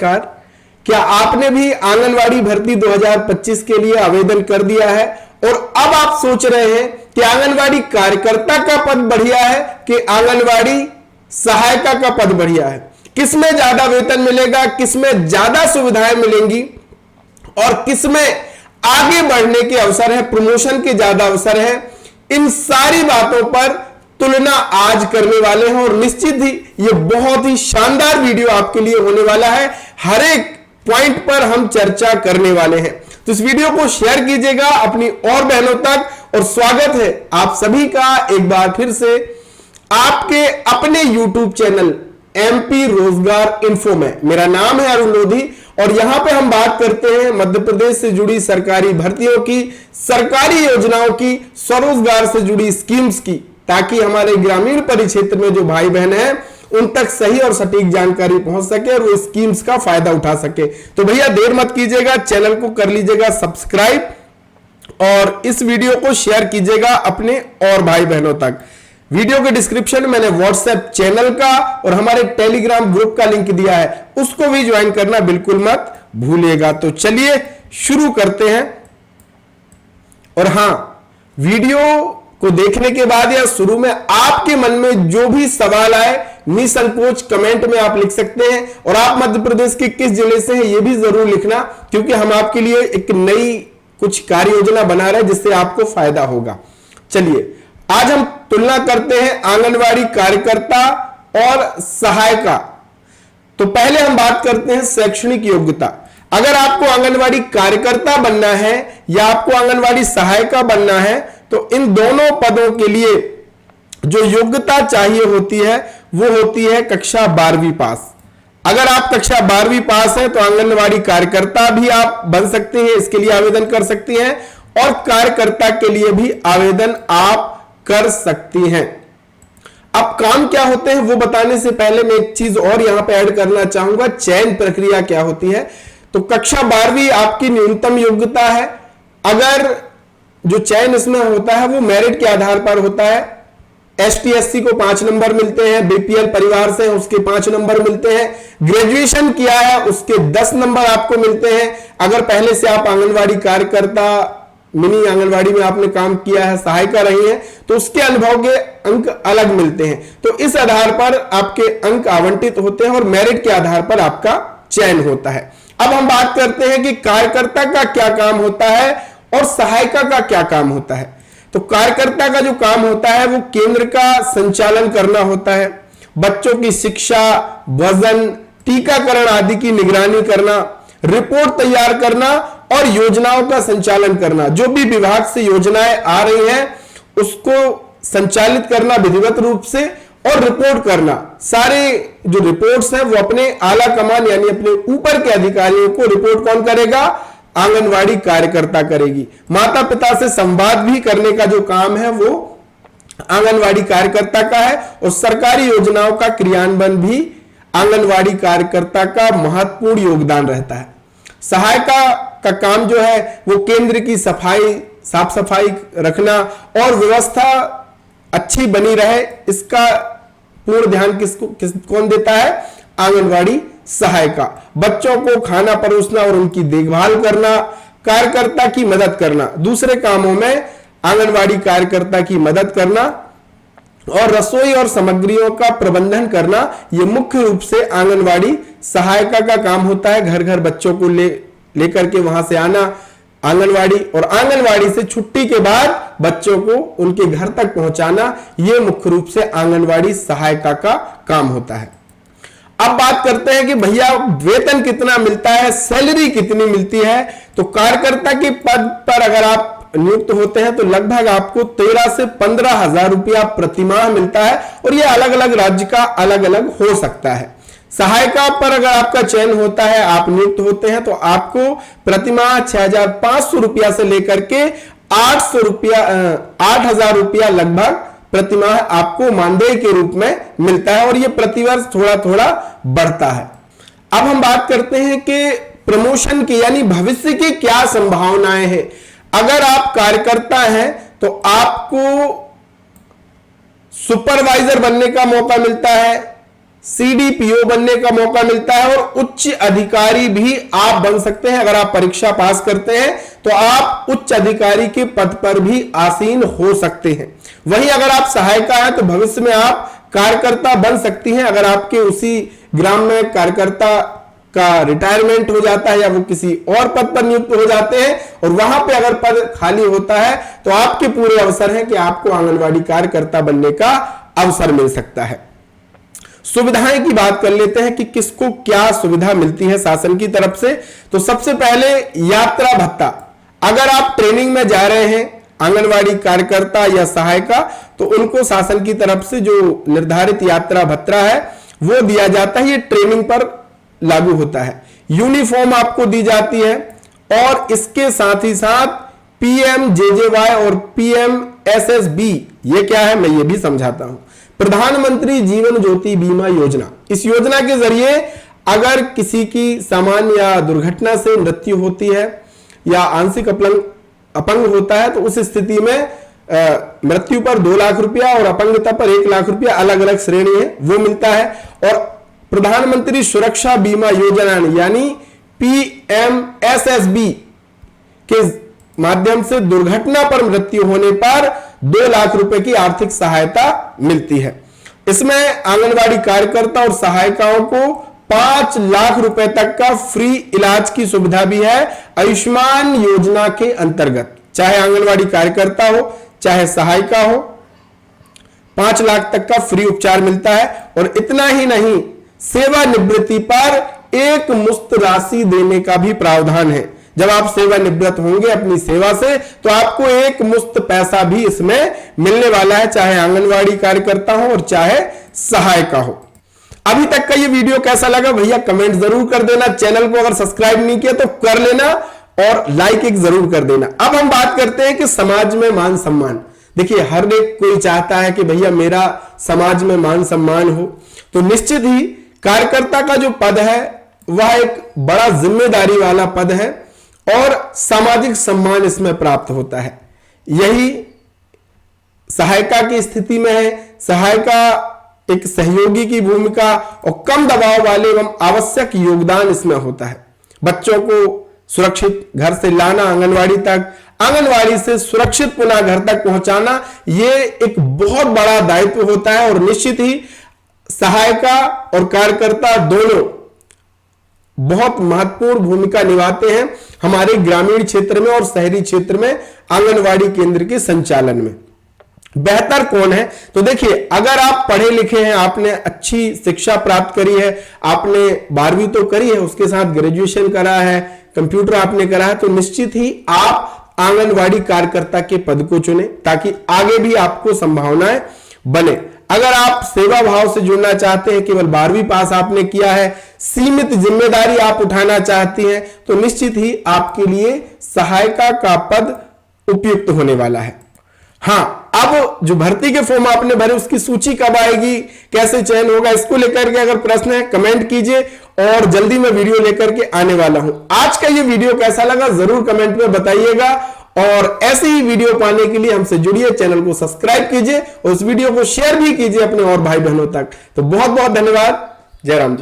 नमस्कार। क्या आपने भी आंगनवाड़ी भर्ती 2025 के लिए आवेदन कर दिया है और अब आप सोच रहे हैं कि आंगनवाड़ी कार्यकर्ता का पद बढ़िया है कि आंगनवाड़ी सहायिका का पद बढ़िया है? किसमें ज्यादा वेतन मिलेगा, किसमें ज्यादा सुविधाएं मिलेंगी और किसमें आगे बढ़ने के अवसर है, प्रमोशन के ज्यादा अवसर है, इन सारी बातों पर तुलना आज करने वाले हैं। और निश्चित ही ये बहुत ही शानदार वीडियो आपके लिए होने वाला है। हर एक पॉइंट पर हम चर्चा करने वाले हैं, तो इस वीडियो को शेयर कीजिएगा अपनी और बहनों तक। और स्वागत है आप सभी का एक बार फिर से आपके अपने YouTube चैनल MP रोजगार इन्फो में। मेरा नाम है अरुण लोधी और यहां पे हम बात करते हैं मध्य प्रदेश से जुड़ी सरकारी भर्तियों की, सरकारी योजनाओं की, स्वरोजगार से जुड़ी स्कीम्स की, ताकि हमारे ग्रामीण परिक्षेत्र में जो भाई बहन हैं उन तक सही और सटीक जानकारी पहुंच सके और वो स्कीम्स का फायदा उठा सके। तो भैया देर मत कीजिएगा, चैनल को कर लीजिएगा सब्सक्राइब और इस वीडियो को शेयर कीजिएगा अपने और भाई बहनों तक। वीडियो के डिस्क्रिप्शन में मैंने व्हाट्सएप चैनल का और हमारे टेलीग्राम ग्रुप का लिंक दिया है, उसको भी ज्वाइन करना बिल्कुल मत भूलिएगा। तो चलिए शुरू करते हैं। और हां, वीडियो को देखने के बाद या शुरू में आपके मन में जो भी सवाल आए निसंकोच कमेंट में आप लिख सकते हैं। और आप मध्य प्रदेश के किस जिले से हैं ये भी जरूर लिखना, क्योंकि हम आपके लिए एक नई कुछ कार्य योजना बना रहे हैं जिससे आपको फायदा होगा। चलिए आज हम तुलना करते हैं आंगनवाड़ी कार्यकर्ता और सहायिका। तो पहले हम बात करते हैं शैक्षणिक योग्यता। अगर आपको आंगनवाड़ी कार्यकर्ता बनना है या आपको आंगनवाड़ी सहायिका बनना है तो इन दोनों पदों के लिए जो योग्यता चाहिए होती है वो होती है कक्षा 12वीं पास। अगर आप कक्षा 12वीं पास हैं तो आंगनवाड़ी कार्यकर्ता भी आप बन सकते हैं, इसके लिए आवेदन कर सकती हैं और कार्यकर्ता के लिए भी आवेदन आप कर सकती हैं। अब काम क्या होते हैं वो बताने से पहले मैं एक चीज और यहां पे ऐड करना चाहूंगा, चयन प्रक्रिया क्या होती है। तो कक्षा 12वीं आपकी न्यूनतम योग्यता है। अगर जो चयन इसमें होता है वो मेरिट के आधार पर होता है। ST SC को 5 नंबर मिलते हैं, BPL परिवार से उसके 5 नंबर मिलते हैं, ग्रेजुएशन किया है उसके 10 नंबर आपको मिलते हैं। अगर पहले से आप आंगनवाड़ी कार्यकर्ता, मिनी आंगनवाड़ी में आपने काम किया है, सहायिका रही है, तो उसके अनुभव के अंक अलग मिलते हैं। तो इस आधार पर आपके अंक आवंटित होते हैं और मेरिट के आधार पर आपका चयन होता है। अब हम बात करते हैं कि कार्यकर्ता का क्या काम होता है और सहायिका का क्या काम होता है। तो कार्यकर्ता का जो काम होता है वो केंद्र का संचालन करना होता है, बच्चों की शिक्षा, वजन, टीकाकरण आदि की निगरानी करना, रिपोर्ट तैयार करना और योजनाओं का संचालन करना। जो भी विभाग से योजनाएं आ रही हैं उसको संचालित करना विधिवत रूप से और रिपोर्ट करना। सारे जो रिपोर्ट्स हैं वो अपने आला कमान यानी अपने ऊपर के अधिकारियों को रिपोर्ट कौन करेगा? आंगनवाड़ी कार्यकर्ता करेगी। माता पिता से संवाद भी करने का जो काम है वो आंगनवाड़ी कार्यकर्ता का है और सरकारी योजनाओं का क्रियान्वयन भी आंगनवाड़ी कार्यकर्ता का महत्वपूर्ण योगदान रहता है। सहायिका का काम जो है वो केंद्र की सफाई, साफ सफाई रखना और व्यवस्था अच्छी बनी रहे, इसका पूर्ण ध्यान कौन देता है? आंगनवाड़ी सहायिका। बच्चों को खाना परोसना और उनकी देखभाल करना, कार्यकर्ता की मदद करना, दूसरे कामों में आंगनवाड़ी कार्यकर्ता की मदद करना और रसोई और सामग्रियों का प्रबंधन करना, यह मुख्य रूप से आंगनवाड़ी सहायिका का काम होता है। घर घर बच्चों को लेकर के वहां से आना आंगनवाड़ी और आंगनवाड़ी से छुट्टी के बाद बच्चों को उनके घर तक पहुंचाना, यह मुख्य रूप से आंगनवाड़ी सहायिका का काम होता है। अब बात करते हैं कि भैया वेतन कितना मिलता है, सैलरी कितनी मिलती है। तो कार्यकर्ता के पद पर अगर आप नियुक्त होते हैं तो लगभग आपको 13 से 15 हजार रुपया प्रतिमाह मिलता है और यह अलग अलग राज्य का अलग अलग हो सकता है। सहायिका पर अगर आपका चयन होता है, आप नियुक्त होते हैं, तो आपको प्रतिमाह 6,500 रुपया से लेकर के 8,000 रुपया लगभग प्रतिमाह आपको मानदेय के रूप में मिलता है और यह प्रतिवर्ष थोड़ा थोड़ा बढ़ता है। अब हम बात करते हैं कि प्रमोशन की यानी भविष्य की क्या संभावनाएं हैं। अगर आप कार्यकर्ता हैं तो आपको सुपरवाइजर बनने का मौका मिलता है, CDPO बनने का मौका मिलता है और उच्च अधिकारी भी आप बन सकते हैं। अगर आप परीक्षा पास करते हैं तो आप उच्च अधिकारी के पद पर भी आसीन हो सकते हैं। वहीं अगर आप सहायिका हैं तो भविष्य में आप कार्यकर्ता बन सकती हैं। अगर आपके उसी ग्राम में कार्यकर्ता का रिटायरमेंट हो जाता है या वो किसी और पद पर नियुक्त हो जाते हैं और वहां पे अगर पद खाली होता है तो आपके पूरे अवसर हैं कि आपको आंगनवाड़ी कार्यकर्ता बनने का अवसर मिल सकता है। सुविधाएं की बात कर लेते हैं कि किसको क्या सुविधा मिलती है शासन की तरफ से। तो सबसे पहले यात्रा भत्ता। अगर आप ट्रेनिंग में जा रहे हैं आंगनवाड़ी कार्यकर्ता या सहायिका तो उनको शासन की तरफ से जो निर्धारित यात्रा भत्ता है वो दिया जाता है। ये ट्रेनिंग पर लागू होता है। यूनिफॉर्म आपको दी जाती है और इसके साथ ही साथ PMJJY और PMSSB ये क्या है मैं ये भी समझाता हूं। प्रधानमंत्री जीवन ज्योति बीमा योजना, इस योजना के जरिए अगर किसी की सामान्य या दुर्घटना से मृत्यु होती है या आंशिक अपंग होता है तो उस स्थिति में मृत्यु पर 2 लाख रुपया और अपंगता पर 1 लाख रुपया, अलग अलग श्रेणी है, वो मिलता है। और प्रधानमंत्री सुरक्षा बीमा योजना यानी PMSSB के माध्यम से दुर्घटना पर मृत्यु होने पर 2 लाख रुपए की आर्थिक सहायता मिलती है। इसमें आंगनवाड़ी कार्यकर्ता और सहायिकाओं को 5 लाख रुपए तक का फ्री इलाज की सुविधा भी है आयुष्मान योजना के अंतर्गत। चाहे आंगनवाड़ी कार्यकर्ता हो चाहे सहायिका हो, 5 लाख तक का फ्री उपचार मिलता है। और इतना ही नहीं, सेवानिवृत्ति पर एक मुश्त राशि देने का भी प्रावधान है। जब आप सेवानिवृत्त होंगे अपनी सेवा से तो आपको एक मुश्त पैसा भी इसमें मिलने वाला है, चाहे आंगनवाड़ी कार्यकर्ता हो और चाहे सहायिका हो। अभी तक का ये वीडियो कैसा लगा भैया कमेंट जरूर कर देना। चैनल को अगर सब्सक्राइब नहीं किया तो कर लेना और लाइक एक जरूर कर देना। अब हम बात करते हैं कि समाज में मान सम्मान। देखिए हर एक कोई चाहता है कि भैया मेरा समाज में मान सम्मान हो, तो निश्चित ही कार्यकर्ता का जो पद है वह एक बड़ा जिम्मेदारी वाला पद है और सामाजिक सम्मान इसमें प्राप्त होता है। यही सहायिका की स्थिति में है। सहायिका एक सहयोगी की भूमिका और कम दबाव वाले एवं आवश्यक योगदान इसमें होता है। बच्चों को सुरक्षित घर से लाना आंगनवाड़ी तक, आंगनवाड़ी से सुरक्षित पुनः घर तक पहुंचाना, ये एक बहुत बड़ा दायित्व होता है। और निश्चित ही सहायिका और कार्यकर्ता दोनों बहुत महत्वपूर्ण भूमिका निभाते हैं हमारे ग्रामीण क्षेत्र में और शहरी क्षेत्र में आंगनवाड़ी केंद्र के संचालन में। बेहतर कौन है? तो देखिए अगर आप पढ़े लिखे हैं, आपने अच्छी शिक्षा प्राप्त करी है, आपने 12वीं तो करी है, उसके साथ ग्रेजुएशन करा है, कंप्यूटर आपने करा है, तो निश्चित ही आप आंगनवाड़ी कार्यकर्ता के पद को चुने ताकि आगे भी आपको संभावनाएं बने। अगर आप सेवा भाव से जुड़ना चाहते हैं, केवल 12वीं पास आपने किया है, सीमित जिम्मेदारी आप उठाना चाहती हैं, तो निश्चित ही आपके लिए सहायिका का पद उपयुक्त होने वाला है। हाँ, अब जो भर्ती के फॉर्म आपने भरे उसकी सूची कब आएगी, कैसे चयन होगा, इसको लेकर के अगर प्रश्न है कमेंट कीजिए और जल्दी मैं वीडियो लेकर के आने वाला हूं। आज का ये वीडियो कैसा लगा जरूर कमेंट में बताइएगा और ऐसे ही वीडियो पाने के लिए हमसे जुड़िए, चैनल को सब्सक्राइब कीजिए और उस वीडियो को शेयर भी कीजिए अपने और भाई बहनों तक। तो बहुत बहुत धन्यवाद। जय राम जी।